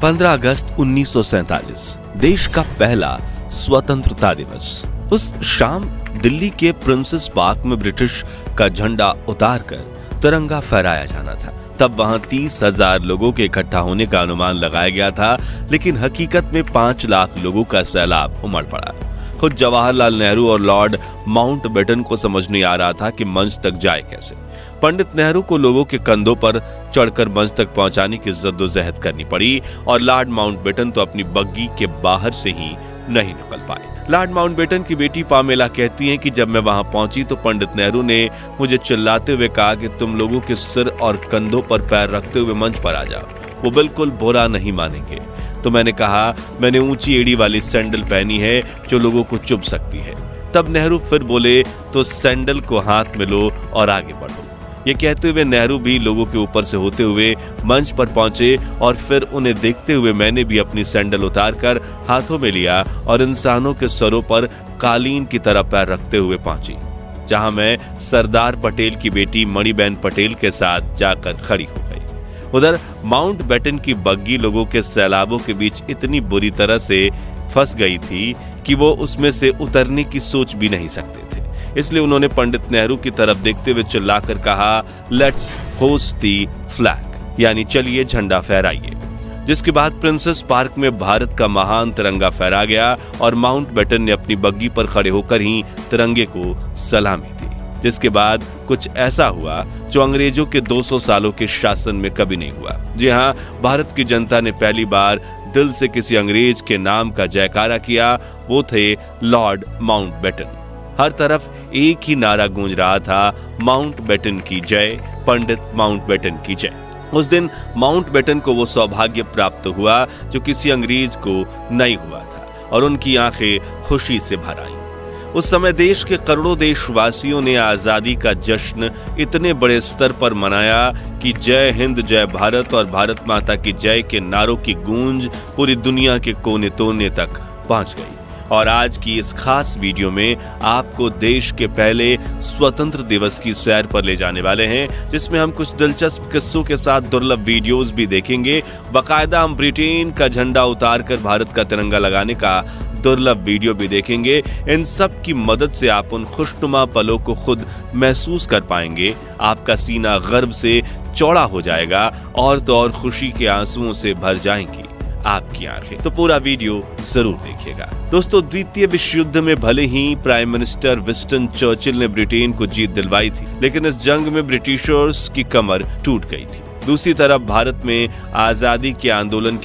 15 अगस्त 1947 देश का पहला स्वतंत्रता दिवस। उस शाम दिल्ली के प्रिंसेस पार्क में ब्रिटिश का झंडा उतारकर तिरंगा फहराया जाना था। तब वहां 30,000 लोगों के इकट्ठा होने का अनुमान लगाया गया था, लेकिन हकीकत में 5 लाख लोगों का सैलाब उमड़ पड़ा। खुद जवाहरलाल नेहरू और लॉर्ड माउंटबेटन को समझ नहीं आ रहा था कि मंच तक जाए कैसे। पंडित नेहरू को लोगों के कंधों पर चढ़कर मंच तक पहुंचाने की जद्दोजहद करनी पड़ी और लॉर्ड माउंटबेटन तो अपनी बग्गी के बाहर से ही नहीं निकल पाए। लॉर्ड माउंटबेटन की बेटी पामेला कहती हैं कि जब मैं वहां पहुंची तो पंडित नेहरू ने मुझे चिल्लाते हुए कहा कि तुम लोगों के सिर और कंधों पर पैर रखते हुए मंच पर आ जाओ, वो बिल्कुल बुरा नहीं मानेंगे। तो मैंने कहा मैंने ऊंची एड़ी वाली सैंडल पहनी है जो लोगों को चुभ सकती है। तब नेहरू फिर बोले तो सैंडल को हाथ में लो और आगे बढ़ो। ये कहते हुए नेहरू भी लोगों के ऊपर से होते हुए मंच पर पहुंचे और फिर उन्हें देखते हुए मैंने भी अपनी सैंडल उतारकर हाथों में लिया और इंसानों के सरों पर कालीन की तरह पैर रखते हुए पहुंची, जहां मैं सरदार पटेल की बेटी मणिबेन पटेल के साथ जाकर खड़ी हो गई। उधर माउंटबेटन की बग्गी लोगों के सैलाबों के बीच इतनी बुरी तरह से फंस गई थी कि वो उसमें से उतरने की सोच भी नहीं सकते थे। इसलिए उन्होंने पंडित नेहरू की तरफ देखते हुए चिल्लाकर कहा, लेट्स होस्ट दी फ्लैग, यानी चलिए झंडा फहराइए। जिसके बाद प्रिंसेस पार्क में भारत का महान तिरंगा फहरा गया और माउंटबेटन ने अपनी बग्गी पर खड़े होकर ही तिरंगे को सलामी दी। जिसके बाद कुछ ऐसा हुआ जो अंग्रेजों के 200 सालों के शासन में कभी नहीं हुआ। जी हाँ, भारत की जनता ने पहली बार दिल से किसी अंग्रेज के नाम का जयकारा किया, वो थे लॉर्ड माउंटबेटन। हर तरफ एक ही नारा गूंज रहा था, माउंटबेटन की जय, पंडित माउंटबेटन की जय। उस दिन माउंटबेटन को वो सौभाग्य प्राप्त हुआ जो किसी अंग्रेज को नहीं हुआ था और उनकी आंखें खुशी से भर आईं। उस समय देश के करोड़ों देशवासियों ने आजादी का जश्न इतने बड़े स्तर पर मनाया कि जय हिंद जय भारत और भारत माता की जय के नारों की गूंज पूरी दुनिया के कोने कोने तक पहुंच गई। और आज की इस खास वीडियो में आपको देश के पहले स्वतंत्र दिवस की सैर पर ले जाने वाले हैं, जिसमें हम कुछ दिलचस्प किस्सों के साथ दुर्लभ वीडियोस भी देखेंगे। बाकायदा हम ब्रिटेन का झंडा उतारकर भारत का तिरंगा लगाने का दुर्लभ वीडियो भी देखेंगे। इन सब की मदद से आप उन खुशनुमा पलों को खुद महसूस कर पाएंगे। आपका सीना गर्व से चौड़ा हो जाएगा और तो और खुशी के आंसुओं से भर जाएंगी आपकी आंखें। तो पूरा वीडियो जरूर देखिएगा। दोस्तों, द्वितीय विश्व युद्ध में भले ही प्राइम मिनिस्टर विंस्टन चर्चिल ने ब्रिटेन को जीत दिलवाई थी, लेकिन इस जंग में ब्रिटिशर्स की कमर टूट गई थी। दूसरी तरफ भारत में आजादी के आंदोलन